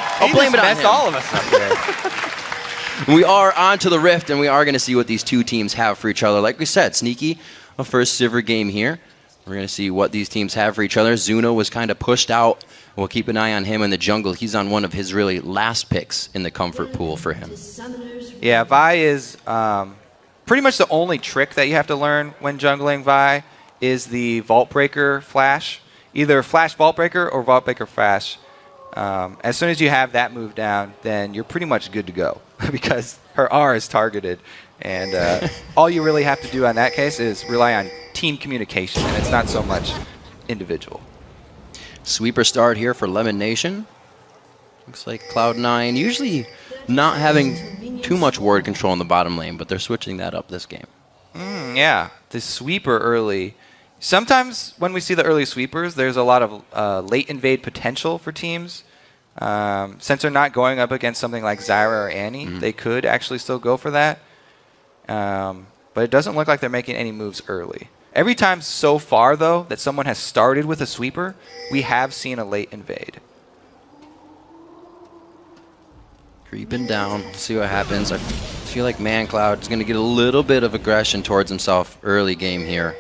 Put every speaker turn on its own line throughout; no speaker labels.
I'll blame it on him.
All of us up there.
We are on to the Rift, and we are going to see what these two teams have for each other. Like we said, Sneaky, a first Sivir game here. We're going to see what these teams have for each other. Zuna was kind of pushed out. We'll keep an eye on him in the jungle. He's on one of his really last picks in the comfort pool for him.
Yeah, Vi is pretty much the only trick that you have to learn when jungling Vi is the Vault Breaker flash. Either Flash Vault Breaker or Vault Breaker Flash. As soon as you have that move down, then you're pretty much good to go because her R is targeted. And all you really have to do in that case is rely on team communication, and it's not so much individual.
Sweeper start here for Lemon Nation. Looks like Cloud9 usually not having too much ward control in the bottom lane, but they're switching that up this game.
Yeah, the sweeper early. Sometimes when we see the early sweepers, there's a lot of late invade potential for teams. Since they're not going up against something like Zyra or Annie, they could actually still go for that. But it doesn't look like they're making any moves early. Every time so far, though, that someone has started with a sweeper, we have seen a late invade.
Creeping down, see what happens. I feel like ManCloud is going to get a little bit of aggression towards himself early game here.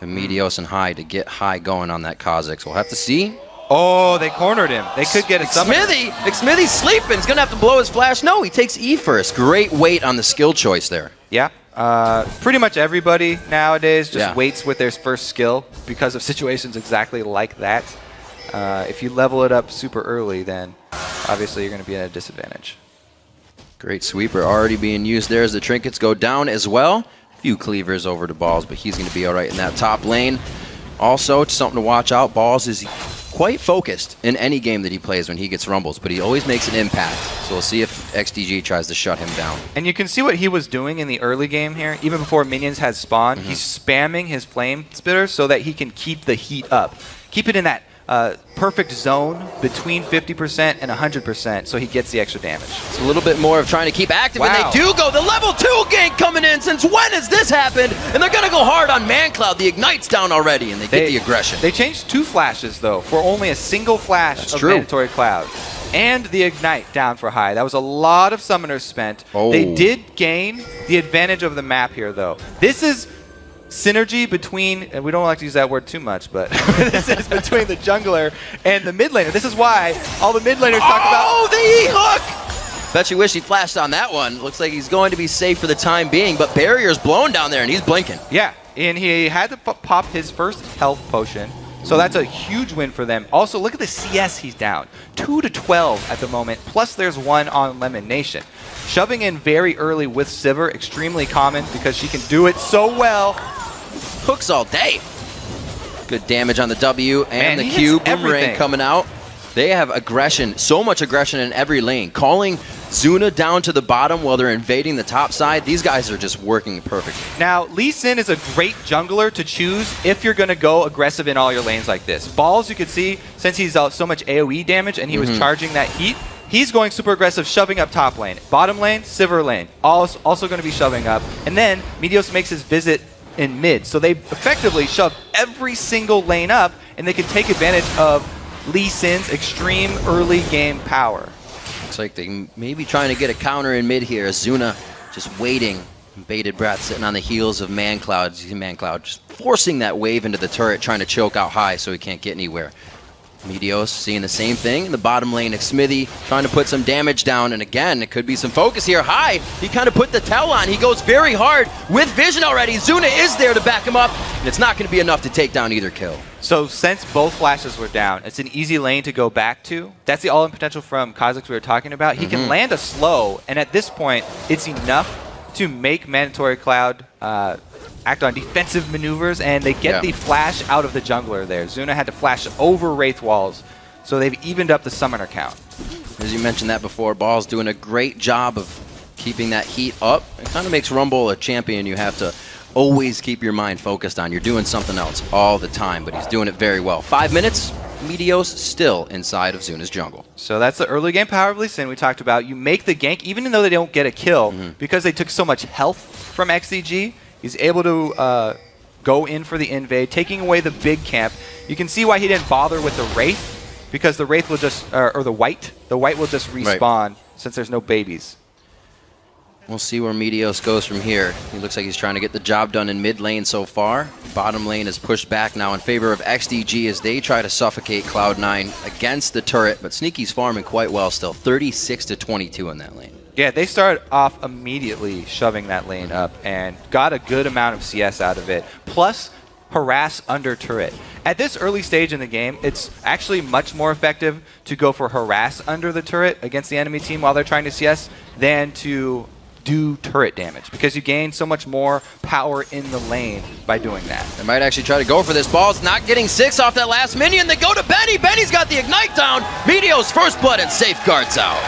And Meteos and High to get High going on that Kha'Zix. We'll have to see.
Oh, they cornered him. They could get a summon.
Smithy's sleeping. He's going to have to blow his flash. No, he takes E first. Great weight on the skill choice there.
Yeah. Pretty much everybody nowadays just waits with their first skill because of situations exactly like that. If you level it up super early, then obviously you're going to be at a disadvantage.
Great sweeper already being used there as the trinkets go down as well. A few cleavers over to Balls, but he's going to be all right in that top lane. Also, it's something to watch out. Balls is quite focused in any game that he plays when he gets rumbles, but he always makes an impact. So we'll see if XDG tries to shut him down.
And you can see what he was doing in the early game here. Even before minions had spawned, he's spamming his flame spitter so that he can keep the heat up. Keep it in that perfect zone between 50% and 100% so he gets the extra damage.
It's a little bit more of trying to keep active, and they do go. The level 2 gank coming in. Since when has this happened? And they're going to go hard on ManCloud. The Ignite's down already, and they get the aggression.
They changed 2 flashes, though, for only a single flash of Mandatory Cloud. And the Ignite down for High. That was a lot of summoners spent. They did gain the advantage of the map here, though. This is synergy between, and we don't like to use that word too much, but this is between the jungler and the mid laner. This is why all the mid laners talk about...
Oh, the E-hook! Bet you wish he flashed on that one. Looks like he's going to be safe for the time being, but Barrier's blown down there, and he's blinking.
Yeah, and he had to pop his first health potion, so that's a huge win for them. Also, look at the CS he's down. 2 to 12 at the moment, plus there's 1 on Lemon Nation. Shoving in very early with Sivir, extremely common because she can do it so well.
Hooks all day. Good damage on the W and the Q. Boomerang coming out. They have aggression, so much aggression in every lane. Calling Zuna down to the bottom while they're invading the top side. These guys are just working perfectly.
Now, Lee Sin is a great jungler to choose if you're going to go aggressive in all your lanes like this. Balls, you could see, since he's so much AoE damage and he was charging that heat, he's going super aggressive, shoving up top lane. Bottom lane, Sivir lane, also going to be shoving up. And then Meteos makes his visit in mid. So they effectively shove every single lane up, and they can take advantage of Lee Sin's extreme early game power.
Looks like they may be trying to get a counter in mid here. Zuna just waiting. Bated breath sitting on the heels of ManCloud. ManCloud just forcing that wave into the turret, trying to choke out High so he can't get anywhere. Meteos seeing the same thing in the bottom lane. Smithy trying to put some damage down, and again, it could be some focus here. High, he kind of put the towel on. He goes very hard with vision already. Zuna is there to back him up, and it's not going to be enough to take down either kill.
So since both flashes were down, it's an easy lane to go back to. That's the all-in potential from Kha'Zix we were talking about. He can land a slow, and at this point, it's enough to make Mandatory Cloud act on defensive maneuvers, and they get the flash out of the jungler there. Zuna had to flash over Wraith walls, so they've evened up the summoner count.
As you mentioned that before, Ball's doing a great job of keeping that heat up. It kind of makes Rumble a champion you have to always keep your mind focused on. You're doing something else all the time, but he's doing it very well. 5 minutes, Meteos still inside of Zuna's jungle.
So that's the early game power of Lee Sin we talked about. You make the gank, even though they don't get a kill, because they took so much health from XDG. He's able to go in for the invade, taking away the big camp. You can see why he didn't bother with the Wraith, because the Wraith will just, or the White will just respawn since there's no babies.
We'll see where Meteos goes from here. He looks like he's trying to get the job done in mid lane so far. Bottom lane is pushed back now in favor of XDG as they try to suffocate Cloud9 against the turret, but Sneaky's farming quite well still, 36-22 in that lane.
Yeah, they started off immediately shoving that lane up and got a good amount of CS out of it, plus harass under turret. At this early stage in the game, it's actually much more effective to go for harass under the turret against the enemy team while they're trying to CS than to do turret damage, because you gain so much more power in the lane by doing that.
They might actually try to go for this. Ball's not getting 6 off that last minion. They go to Benny. Benny's got the ignite down. Meteos first blood and safeguards out.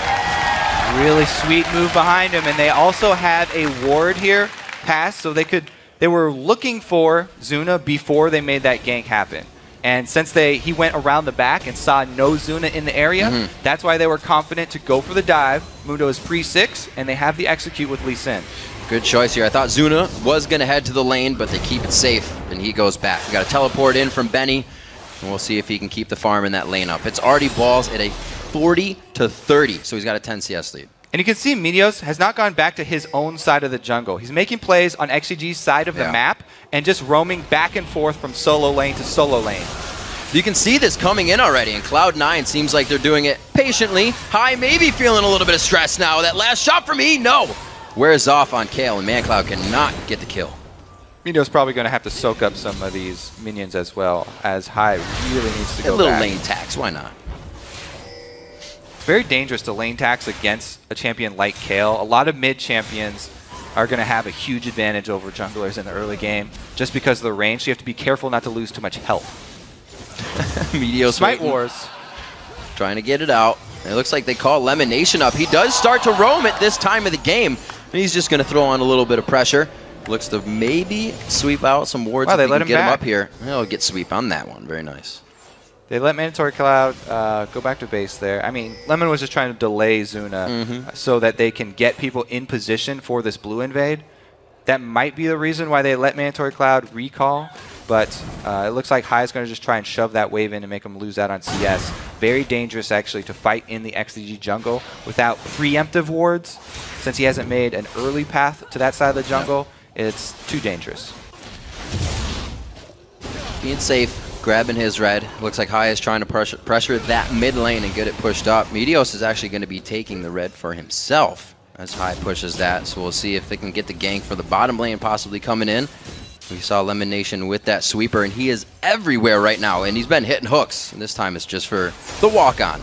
Really sweet move behind him, and they also had a ward here pass, so they were looking for Zuna before they made that gank happen. And since he went around the back and saw no Zuna in the area, that's why they were confident to go for the dive. Mundo is pre-6, and they have the execute with Lee Sin.
Good choice here. I thought Zuna was going to head to the lane, but they keep it safe, and he goes back. We got a teleport in from Benny, and we'll see if he can keep the farm in that lane up. It's already balls at a 40-30, so he's got a 10 CS lead.
And you can see Meteos has not gone back to his own side of the jungle. He's making plays on XDG's side of the map and just roaming back and forth from solo lane to solo lane.
You can see this coming in already, and Cloud9 seems like they're doing it patiently. High maybe feeling a little bit of stress now. That last shot from E, no. Wears off on Kale, and ManCloud cannot get the kill.
Meteos probably going to have to soak up some of these minions as well, as High really needs to go
a little
back.
lane tax, why not?
Very dangerous to lane tax against a champion like Kale. A lot of mid champions are going to have a huge advantage over junglers in the early game just because of the range. So you have to be careful not to lose too much health.
Meteos
Smite Wars.
Trying to get it out. It looks like they call Lemonation up. He does start to roam at this time of the game. And he's just going to throw on a little bit of pressure. Looks to maybe sweep out some wards.
Wow, they
if
let
can
him
get
back.
him up here. He'll get sweep on that one. Very nice.
They let Mandatory Cloud go back to base there. I mean, Lemon was just trying to delay Zuna so that they can get people in position for this blue invade. That might be the reason why they let Mandatory Cloud recall, but it looks like High is going to just try and shove that wave in and make them lose out on CS. Very dangerous, actually, to fight in the XDG jungle without preemptive wards. Since he hasn't made an early path to that side of the jungle, it's too dangerous.
Being safe. Grabbing his red. Looks like High is trying to pressure that mid lane and get it pushed up. Meteos is actually going to be taking the red for himself as High pushes that. So we'll see if they can get the gank for the bottom lane possibly coming in. We saw Lemonation with that sweeper, and he is everywhere right now. And he's been hitting hooks. And this time it's just for the walk-on.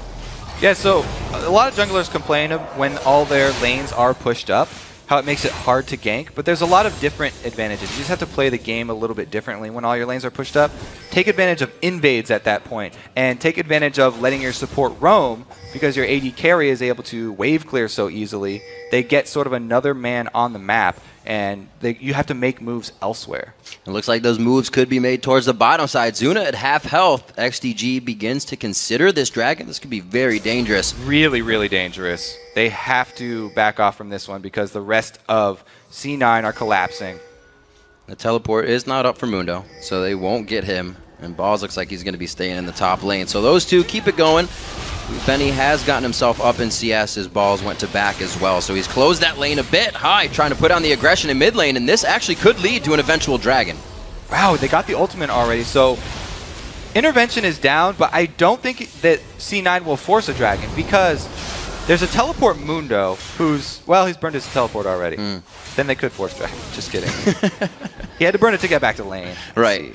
Yeah, so a lot of junglers complain of when all their lanes are pushed up, how it makes it hard to gank, but there's a lot of different advantages. You just have to play the game a little bit differently when all your lanes are pushed up. Take advantage of invades at that point, and take advantage of letting your support roam, because your AD carry is able to wave clear so easily. They get sort of another man on the map, and you have to make moves elsewhere.
It looks like those moves could be made towards the bottom side. Zuna at half health. XDG begins to consider this dragon. This could be very dangerous.
Really, really dangerous. They have to back off from this one because the rest of C9 are collapsing.
The teleport is not up for Mundo, so they won't get him. And Balls looks like he's going to be staying in the top lane. So those two keep it going. Benny has gotten himself up in CS. His Balls went to back as well. So he's closed that lane a bit. High trying to put on the aggression in mid lane, and this actually could lead to an eventual dragon.
Wow, they got the ultimate already. So intervention is down, but I don't think that C9 will force a dragon because there's a teleport Mundo who's, well, he's burned his teleport already. Then they could force dragon. Just kidding. He had to burn it to get back to lane.
Right.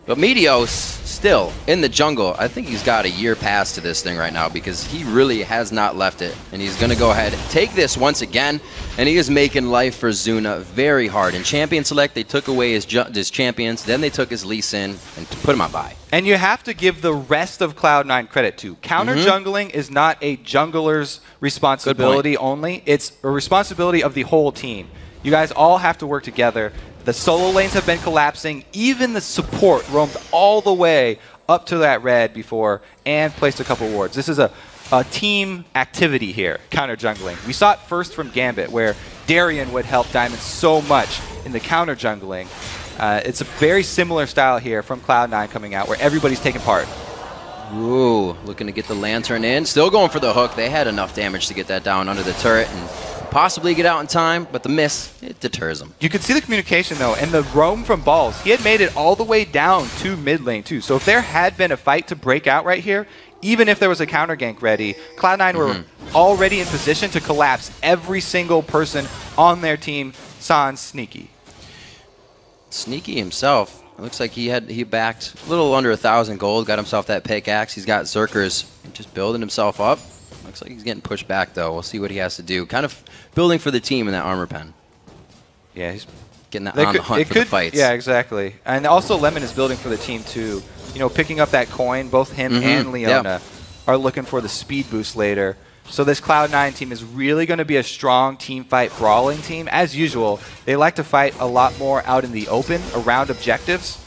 But Meteos, still in the jungle, I think he's got a year pass to this thing right now because he really has not left it. And he's going to go ahead and take this once again. And he is making life for Zuna very hard. In Champion Select, they took away his champions. Then they took his Lee Sin and put him on bye.
And you have to give the rest of Cloud9 credit too. Counter jungling is not a jungler's responsibility only. It's a responsibility of the whole team. You guys all have to work together. The solo lanes have been collapsing. Even the support roamed all the way up to that red before and placed a couple wards. This is a team activity here, counter jungling. We saw it first from Gambit, where Darien would help Diamond so much in the counter jungling. It's a very similar style here from Cloud9 coming out, where everybody's taking part.
Ooh, looking to get the lantern in. Still going for the hook. They had enough damage to get that down under the turret and possibly get out in time, but the miss, it deters them.
You could see the communication, though, and the roam from Balls. He had made it all the way down to mid lane, too. So if there had been a fight to break out right here, even if there was a counter gank ready, Cloud9 were already in position to collapse every single person on their team, sans Sneaky.
Sneaky himself, it looks like he backed a little under 1,000 gold, got himself that pickaxe. He's got Zerkers just building himself up. Looks like he's getting pushed back, though. We'll see what he has to do. Kind of building for the team in that armor pen.
Yeah, he's
getting that on the hunt for the fights.
Yeah, exactly. And also Lemon is building for the team, too. You know, picking up that coin, both him and Leona are looking for the speed boost later. So this Cloud9 team is really going to be a strong team fight brawling team. As usual, they like to fight a lot more out in the open around objectives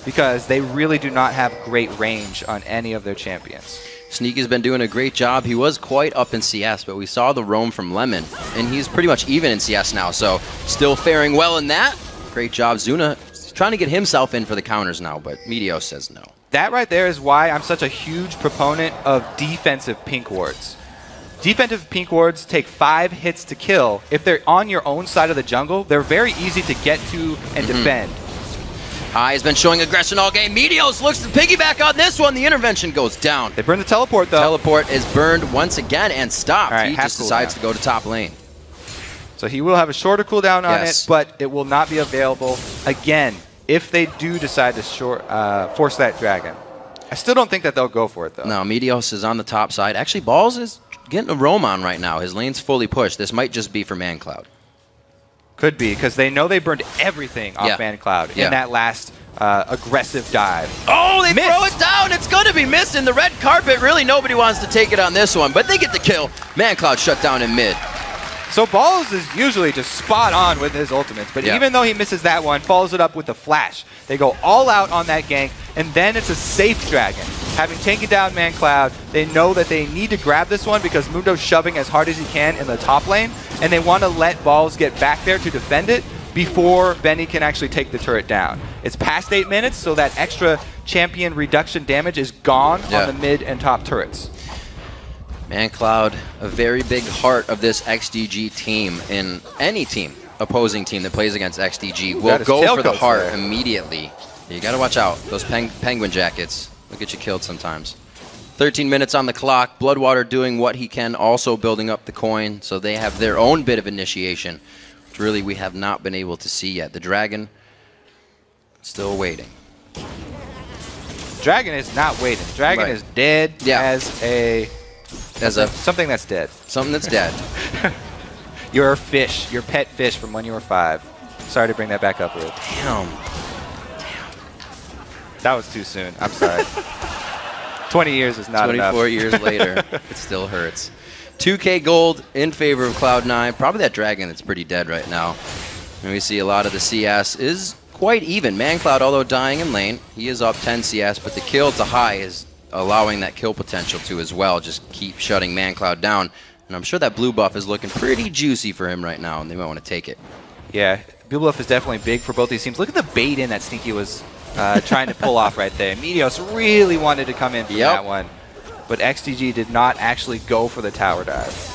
because they really do not have great range on any of their champions.
Sneaky's been doing a great job. He was quite up in CS, but we saw the roam from Lemon, and he's pretty much even in CS now, so still faring well in that. Great job, Zuna. He's trying to get himself in for the counters now, but Meteos says no.
That right there is why I'm such a huge proponent of defensive pink wards. Defensive pink wards take 5 hits to kill. If they're on your own side of the jungle, they're very easy to get to and defend.
High has been showing aggression all game. Meteos looks to piggyback on this one. The intervention goes down.
They burn the teleport, though.
Teleport is burned once again and stopped.
Right,
he just decides to go to top lane.
So he will have a shorter cooldown on it, but it will not be available again if they do decide to force that dragon. I still don't think that they'll go for it, though.
No, Meteos is on the top side. Actually, Balls is getting a roam on right now. His lane's fully pushed. This might just be for ManCloud.
Could be, because they know they burned everything off ManCloud in that last aggressive dive.
Oh, they throw it down. It's going to be missing. The red carpet, really nobody wants to take it on this one, but they get the kill. ManCloud shut down in mid.
So Balls is usually just spot on with his ultimates, but even though he misses that one, follows it up with a flash. They go all out on that gank, and then it's a safe dragon. Having taken down ManCloud, they know that they need to grab this one because Mundo's shoving as hard as he can in the top lane, and they want to let Balls get back there to defend it before Benny can actually take the turret down. It's past 8 minutes, so that extra champion reduction damage is gone on the mid and top turrets.
ManCloud, a very big heart of this XDG team, and any team, opposing team that plays against XDG will go for the heart immediately. You got to watch out. Those penguin jackets will get you killed sometimes. 13 minutes on the clock. Bloodwater doing what he can, also building up the coin, so they have their own bit of initiation, which really we have not been able to see yet. The dragon, still waiting.
Dragon is not waiting. Dragon is dead as something that's dead.
Something that's dead.
Your fish, your pet fish from when you were 5. Sorry to bring that back up, Luke.
Damn.
That was too soon. I'm sorry. 20 years is not enough.
24 years later, it still hurts. 2K gold in favor of Cloud9. Probably that dragon that's pretty dead right now. And we see a lot of the CS is quite even. ManCloud, although dying in lane, he is up 10 CS, but the kill to high is allowing that kill potential to as well. Just keep shutting ManCloud down. And I'm sure that blue buff is looking pretty juicy for him right now, and they might want to take it.
Yeah, blue buff is definitely big for both these teams. Look at the bait in that Sneaky was trying to pull off right there. Meteos really wanted to come in for that one, but XDG did not actually go for the tower dive.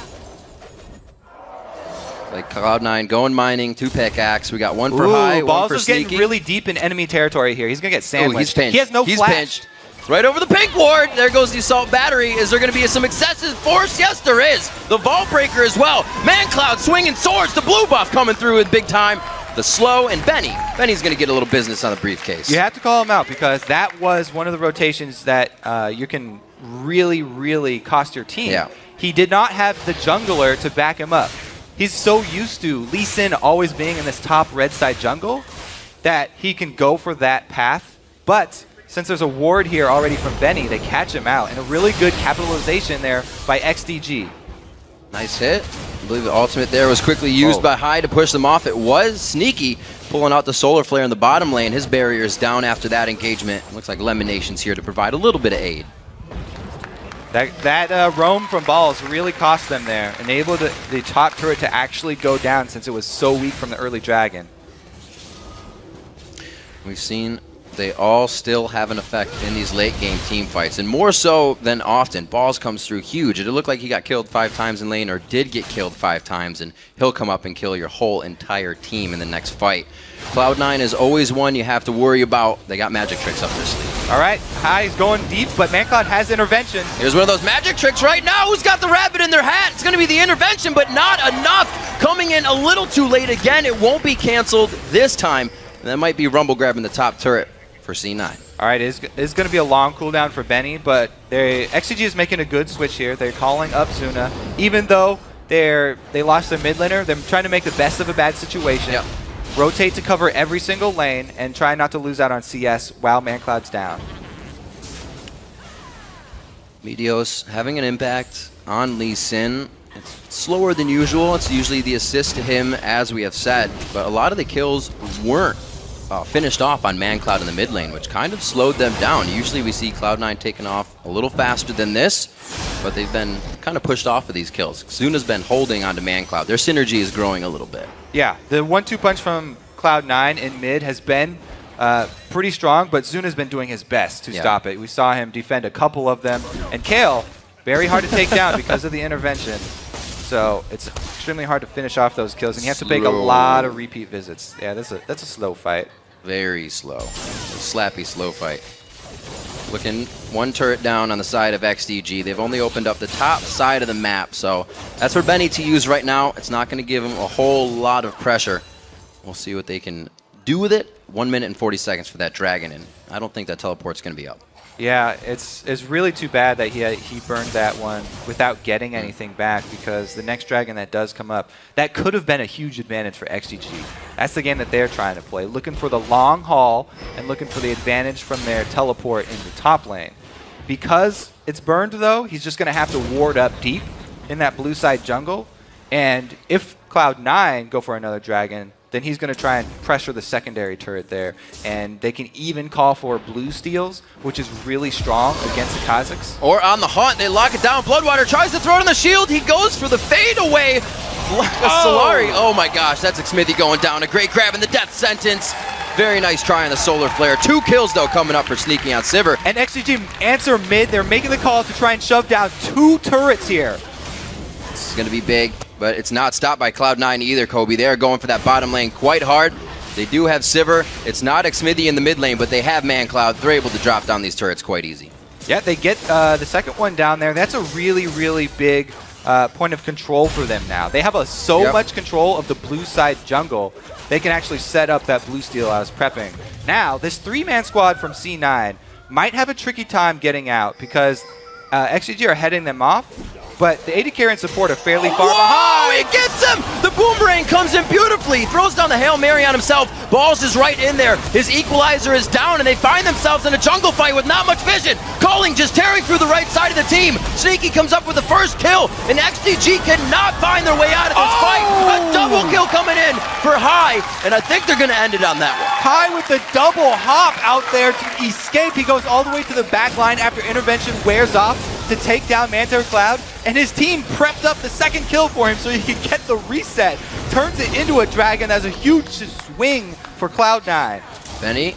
Like Cloud9 going mining, 2 pickaxe. We got one for high, one for
Balls is
Sneaky.
getting really deep in enemy territory here. He's going to get sandwiched.
Ooh, he's pinched.
He has no flash.
Pinched. Right over the pink ward. There goes the assault battery. Is there going to be some excessive force? Yes, there is. The vault breaker as well. ManCloud swinging swords. The blue buff coming through with big time. The slow and Benny. Benny's going to get a little business on the briefcase.
You have to call him out because that was one of the rotations that you can really, really cost your team.
Yeah.
He did not have the jungler to back him up. He's so used to Lee Sin always being in this top red side jungle that he can go for that path. But since there's a ward here already from Benny, they catch him out. And a really good capitalization there by XDG.
Nice hit. I believe the ultimate there was quickly used by High to push them off. It was Sneaky pulling out the solar flare in the bottom lane. His barrier is down after that engagement. Looks like Lemon Nation's here to provide a little bit of aid.
That roam from Balls really cost them there. Enabled the top turret to actually go down since it was so weak from the early dragon.
We've seen they all still have an effect in these late game team fights, and more so than often. Balls comes through huge. It looked like he got killed 5 times in lane, or did get killed 5 times, and he'll come up and kill your whole entire team in the next fight. Cloud9 is always one you have to worry about. They got magic tricks up their sleeve.
All right, High is going deep, but ManCloud has intervention.
Here's one of those magic tricks right now. Who's got the rabbit in their hat? It's going to be the intervention, but not enough. Coming in a little too late again. It won't be canceled this time. And that might be Rumble grabbing the top turret for C9.
All right, it's going to be a long cooldown for Benny, but XDG is making a good switch here. They're calling up Zuna, even though they lost their mid laner. They're trying to make the best of a bad situation. Yep. Rotate to cover every single lane and try not to lose out on CS while ManCloud's down.
Meteos having an impact on Lee Sin. It's slower than usual. It's usually the assist to him, as we have said, but a lot of the kills weren't finished off on ManCloud in the mid lane, which kind of slowed them down. Usually we see Cloud9 taking off a little faster than this, but they've been kind of pushed off of these kills. Zuna's been holding onto ManCloud. Their synergy is growing a little bit. Yeah, the 1-2 punch from Cloud9 in mid has been pretty strong, but Zuna's been doing his best to stop it. We saw him defend a couple of them, and Kale, very hard to take down because of the intervention. So it's extremely hard to finish off those kills, and you have to make a lot of repeat visits. Yeah, that's a slow fight. Very slow. Slappy slow fight. Looking one turret down on the side of XDG. They've only opened up the top side of the map, so that's for Benny to use right now. It's not going to give him a whole lot of pressure. We'll see what they can do with it. 1 minute and 40 seconds for that dragon, and I don't think that teleport's going to be up. Yeah, it's really too bad that he burned that one without getting anything back, because the next dragon that does come up, that could have been a huge advantage for XDG. That's the game that they're trying to play, looking for the long haul and looking for the advantage from their teleport in the top lane. Because it's burned, though, he's just going to have to ward up deep in that blue side jungle, and if Cloud9 go for another dragon, then he's going to try and pressure the secondary turret there. And they can even call for blue steals, which is really strong against the Kazakhs. Or on the hunt, they lock it down. Bloodwater tries to throw it on the shield. He goes for the fade away. Solari. Oh my gosh, that's Xmithy going down. A great grab in the death sentence. Very nice try on the solar flare. 2 kills, though, coming up for sneaking on Sivir. And XDG answer mid. They're making the call to try and shove down 2 turrets here. This is going to be big, but it's not stopped by Cloud9 either, Kobe. They are going for that bottom lane quite hard. They do have Sivir. It's not Xmithy in the mid lane, but they have ManCloud. They're able to drop down these turrets quite easy. Yeah, they get the second one down there. That's a really, really big point of control for them now. They have so much control of the blue side jungle, they can actually set up that blue steal I was prepping. Now, this 3-man squad from C9 might have a tricky time getting out, because XDG are heading them off, but the AD carry and support are fairly far behind. He gets him! The boomerang comes in beautifully. He throws down the Hail Mary on himself. Balls is right in there. His equalizer is down, and they find themselves in a jungle fight with not much vision. Calling just tearing through the right side of the team. Sneaky comes up with the first kill, and XDG cannot find their way out of this fight. A double kill coming in for High, and I think they're going to end it on that one. High with the double hop out there to escape. He goes all the way to the back line after intervention wears off to take down ManCloud, and his team prepped up the second kill for him so he could get the reset. Turns it into a dragon. That's a huge swing for Cloud9. Benny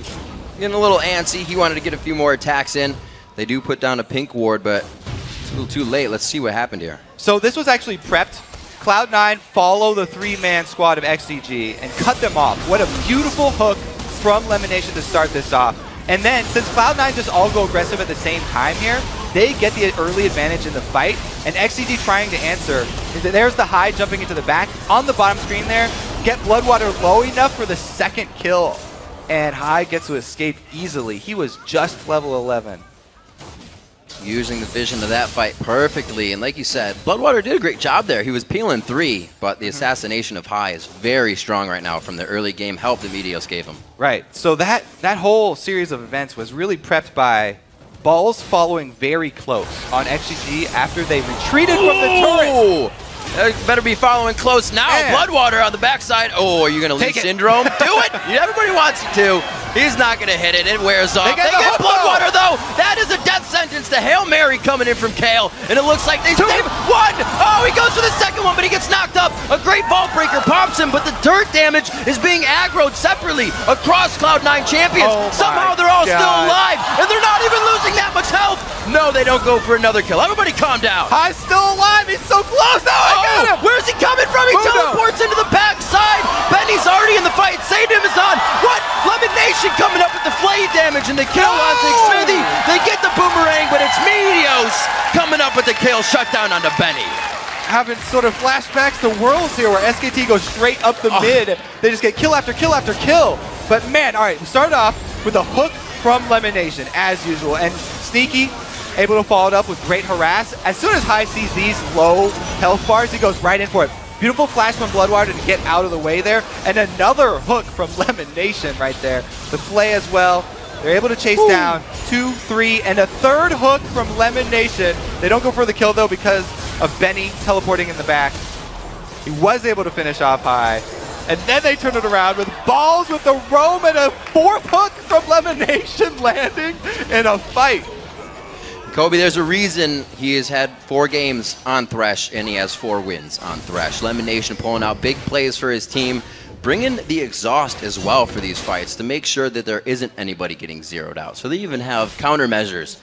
getting a little antsy. He wanted to get a few more attacks in. They do put down a pink ward, but it's a little too late. Let's see what happened here. So this was actually prepped. Cloud9 follow the 3-man squad of XDG and cut them off. What a beautiful hook from Lemonation to start this off. And then, since Cloud9 just all go aggressive at the same time here, they get the early advantage in the fight, and XDG trying to answer. There's the High jumping into the back. On the bottom screen there, get Bloodwater low enough for the second kill, and High gets to escape easily. He was just level 11. Using the vision of that fight perfectly, and like you said, Bloodwater did a great job there. He was peeling 3, but the assassination of High is very strong right now from the early game help that Meteos gave him. Right, so that whole series of events was really prepped by Balls following very close on XDG after they retreated from the turret. Better be following close now. Bloodwater on the backside. Oh, are you going to leave Syndrome? Do it! Everybody wants you to. He's not going to hit it. It wears off. They get Bloodwater, though. That is a death sentence. The Hail Mary coming in from Kale, and it looks like they save 1. Oh, he goes for the second one, but he gets knocked up. A great vault breaker pops him, but the turret damage is being aggroed separately across Cloud9 champions.
Oh
Somehow they're all
God.
still alive, and they're not even losing that much health. No, they don't go for another kill. Everybody calm down.
High's still alive. He's so close. No, I got him.
Where's he coming from? He teleports into the backside. Benny's already in the fight. Sadum is on. What? Lemon Nation coming up with the flay damage and the kill onto Xerthi. They get the boomerang, but it's Meteos coming up with the kill. Shut down onto Benny.
Having sort of flashbacks to Worlds here where SKT goes straight up the mid. They just get kill after kill after kill. But man, all right, we started off with a hook from Lemon Nation as usual. And Sneaky able to follow it up with great harass. As soon as High sees these low health bars, he goes right in for it. Beautiful flash from Bloodwater to get out of the way there. And another hook from Lemon Nation right there. The flay as well. They're able to chase down 2, 3, and a third hook from Lemon Nation. They don't go for the kill though because of Benny teleporting in the back. He was able to finish off High. And then they turn it around with balls with the roam and a fourth hook from Lemon Nation landing in a fight.
Kobe, there's a reason he has had 4 games on Thresh and he has 4 wins on Thresh. Lemon Nation pulling out big plays for his team, bringing the exhaust as well for these fights to make sure that there isn't anybody getting zeroed out. So they even have countermeasures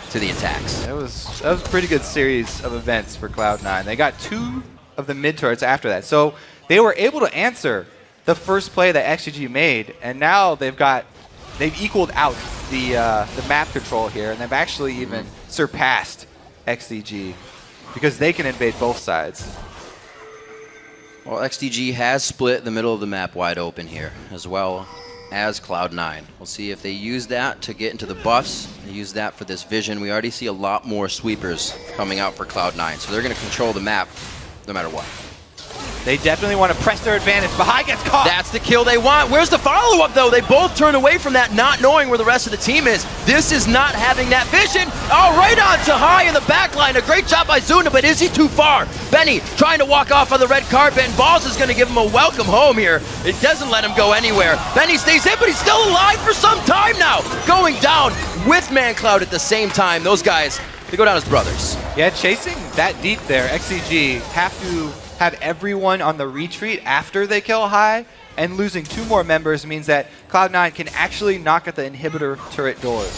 to the attacks.
That was a pretty good series of events for Cloud9. They got 2 of the mid turrets after that. So they were able to answer the first play that XDG made, and now they've equaled out the map control here, and they've actually even surpassed XDG because they can invade both sides.
Well, XDG has split the middle of the map wide open here, as well as Cloud9. We'll see if they use that to get into the buffs. They use that for this vision. We already see a lot more sweepers coming out for Cloud9, so they're going to control the map no matter what.
They definitely want to press their advantage. Bahai gets caught.
That's the kill they want. Where's the follow-up, though? They both turn away from that, not knowing where the rest of the team is. This is not having that vision. Oh, right on to High in the back line. A great job by Zuna, but is he too far? Benny trying to walk off on the red carpet, and Balls is going to give him a welcome home here. It doesn't let him go anywhere. Benny stays in, but he's still alive for some time now. Going down with ManCloud at the same time. Those guys, they go down as brothers.
Yeah, chasing that deep there, XCG have to have everyone on the retreat after they kill High, and losing 2 more members means that Cloud9 can actually knock at the inhibitor turret doors.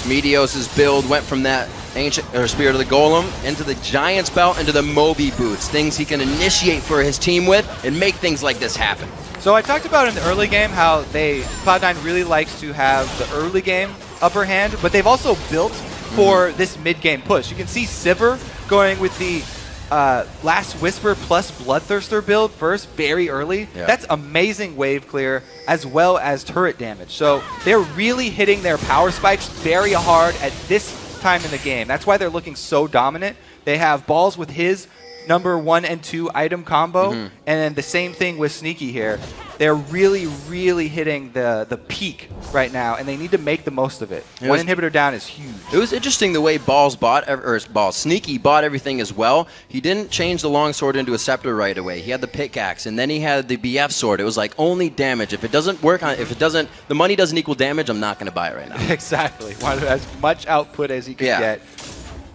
Meteos' build went from that ancient Spirit of the Golem into the Giant's Belt into the Moby Boots, things he can initiate for his team with and make things like this happen.
So I talked about in the early game how Cloud9 really likes to have the early game upper hand, but they've also built for this mid-game push. You can see Sivir going with the Last Whisper plus Bloodthirster build first, very early.
Yeah.
That's amazing wave clear as well as turret damage. So they're really hitting their power spikes very hard at this time in the game. That's why they're looking so dominant. They have Balls with his number 1 and 2 item combo, and then the same thing with Sneaky here. They're really, really hitting the peak right now, and they need to make the most of it. One inhibitor down is huge.
It was interesting the way Sneaky bought everything as well. He didn't change the longsword into a scepter right away. He had the pickaxe, and then he had the BF sword. It was like only damage. If it doesn't work on, the money doesn't equal damage, I'm not going to buy it right now.
Exactly. Want as much output as he can get,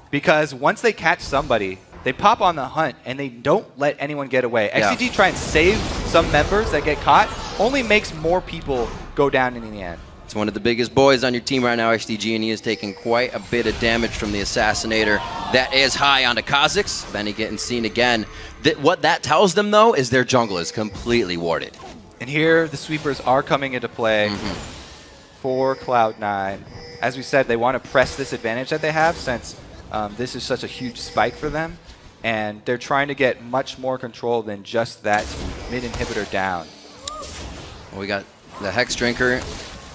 because once they catch somebody, they pop on the hunt, and they don't let anyone get away. XDG try and save some members that get caught, only makes more people go down in the end.
It's one of the biggest boys on your team right now, XDG, and he is taking quite a bit of damage from the Assassinator. That is High onto Kha'Zix. Benny getting seen again. What that tells them, though, is their jungle is completely warded.
And here, the sweepers are coming into play for Cloud9. As we said, they want to press this advantage that they have since this is such a huge spike for them. And they're trying to get much more control than just that mid-inhibitor down.
Well, we got the Hex Drinker.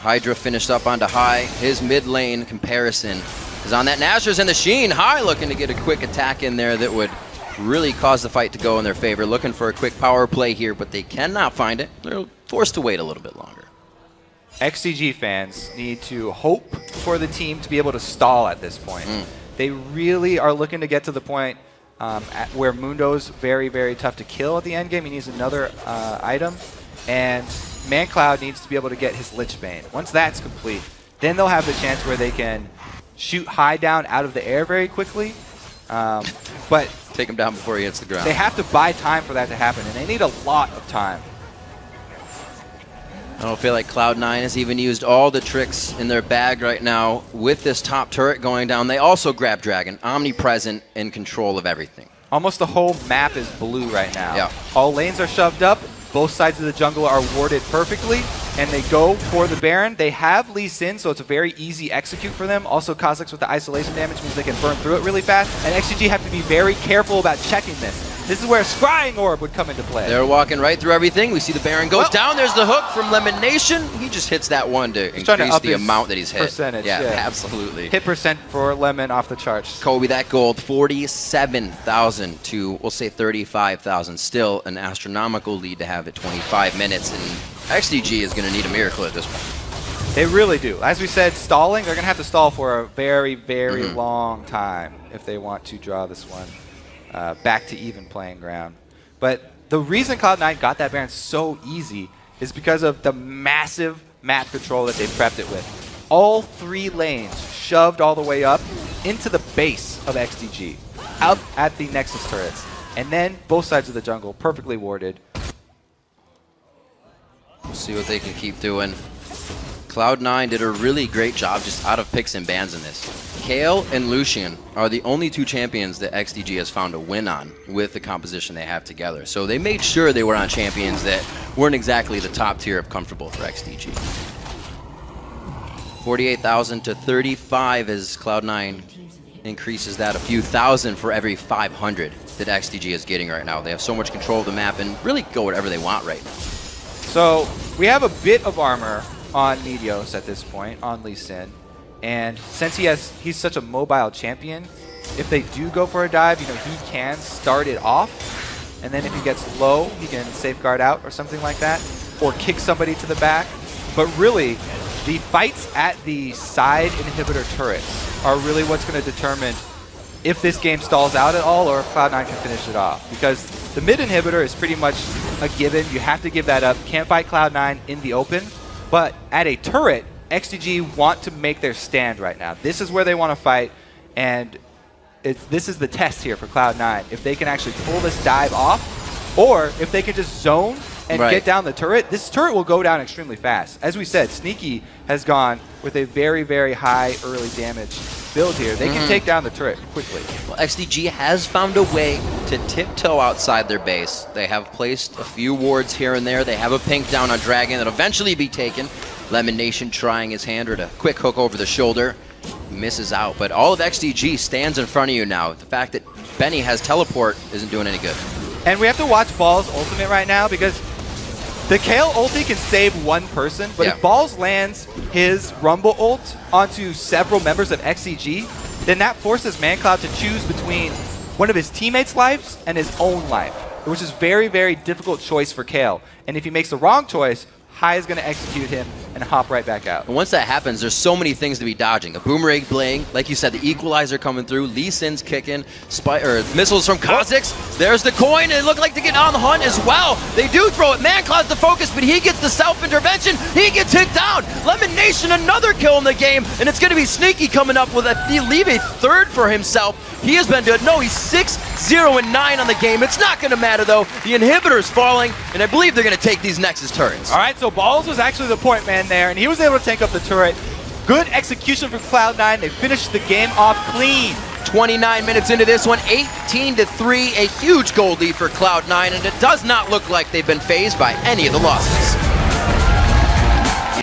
Hydra finished up onto High. His mid lane comparison is on that. Nashor's and the Sheen. High looking to get a quick attack in there that would really cause the fight to go in their favor. Looking for a quick power play here, but they cannot find it. They're forced to wait a little bit longer.
XCG fans need to hope for the team to be able to stall at this point. They really are looking to get to the point where Mundo's very, very tough to kill at the end game. He needs another item, and ManCloud needs to be able to get his Lich Bane. Once that's complete, then they'll have the chance where they can shoot High down out of the air very quickly. But
Take him down before he hits the ground.
They have to buy time for that to happen, and they need a lot of time.
I don't feel like Cloud9 has even used all the tricks in their bag right now with this top turret going down. They also grab Dragon, omnipresent, in control of everything.
Almost the whole map is blue right now.
Yeah.
All lanes are shoved up. Both sides of the jungle are warded perfectly, and they go for the Baron. They have Lee Sin, so it's a very easy execute for them. Also, Kha'Zix with the isolation damage means they can burn through it really fast, and XDG have to be very careful about checking this. This is where Scrying Orb would come into play.
They're walking right through everything. We see the Baron goes down. There's the hook from Lemon Nation. He just hits that one to increase the amount that he's hit.
Percentage,
yeah,
yeah,
absolutely.
Hit percent for Lemon off the charts.
Kobe, that gold, 47,000 to, we'll say 35,000. Still an astronomical lead to have at 25 minutes, and XDG is going to need a miracle at this point.
They really do. As we said, stalling, they're going to have to stall for a very, very long time if they want to draw this one back to even playing ground. But the reason Cloud9 got that Baron so easy is because of the massive map control that they prepped it with. All 3 lanes shoved all the way up into the base of XDG, out at the Nexus turrets. And then both sides of the jungle perfectly warded.
We'll see what they can keep doing. Cloud9 did a really great job just out of picks and bans in this. Kayle and Lucian are the only 2 champions that XDG has found a win on with the composition they have together. So they made sure they were on champions that weren't exactly the top tier of comfortable for XDG. 48,000 to 35 as Cloud9 increases that a few thousand for every 500 that XDG is getting right now. They have so much control of the map and really go whatever they want right now.
So we have a bit of armor on Meteos at this point, on Lee Sin. And since he's such a mobile champion, if they do go for a dive, you know, he can start it off. And then if he gets low, he can safeguard out or something like that, or kick somebody to the back. But really, the fights at the side inhibitor turrets are really what's going to determine if this game stalls out at all or if Cloud9 can finish it off. Because the mid inhibitor is pretty much a given. You have to give that up. Can't fight Cloud9 in the open. But at a turret, XDG want to make their stand right now. This is where they want to fight, and this is the test here for Cloud9. If they can actually pull this dive off, or if they can just zone and get down the turret, this turret will go down extremely fast. As we said, Sneaky has gone with a very, very high early damage build here. They can take down the turret quickly.
Well, XDG has found a way to tiptoe outside their base. They have placed a few wards here and there. They have a pink down on Dragon that'll eventually be taken. Lemon Nation trying his hand at a quick hook over the shoulder. Misses out, but all of XDG stands in front of you now. The fact that Benny has teleport isn't doing any good.
And we have to watch Ball's ultimate right now because the Kayle ulti can save one person, but if Balls lands his Rumble ult onto several members of XDG, then that forces ManCloud to choose between one of his teammates' lives and his own life, which is very, very difficult choice for Kayle. And if he makes the wrong choice, High is going to execute him and hop right back out.
And once that happens, there's so many things to be dodging. A boomerang bling, like you said, the equalizer coming through, Lee Sin's kicking, missiles from Kha'Zix. There's the coin, it looked like to get on the hunt as well. They do throw it, ManCloud's the focus, but he gets the self-intervention, he gets hit down. Lemon Nation, another kill in the game, and it's going to be Sneaky coming up with a third for himself. He has been good. No, he's 6-0-9 on the game. It's not going to matter, though. The inhibitor's falling, and I believe they're going to take these Nexus turrets.
All right, so Balls was actually the point man there, and he was able to take up the turret. Good execution from Cloud9. They finished the game off clean.
29 minutes into this one, 18-3, a huge goal lead for Cloud9, and it does not look like they've been fazed by any of the losses.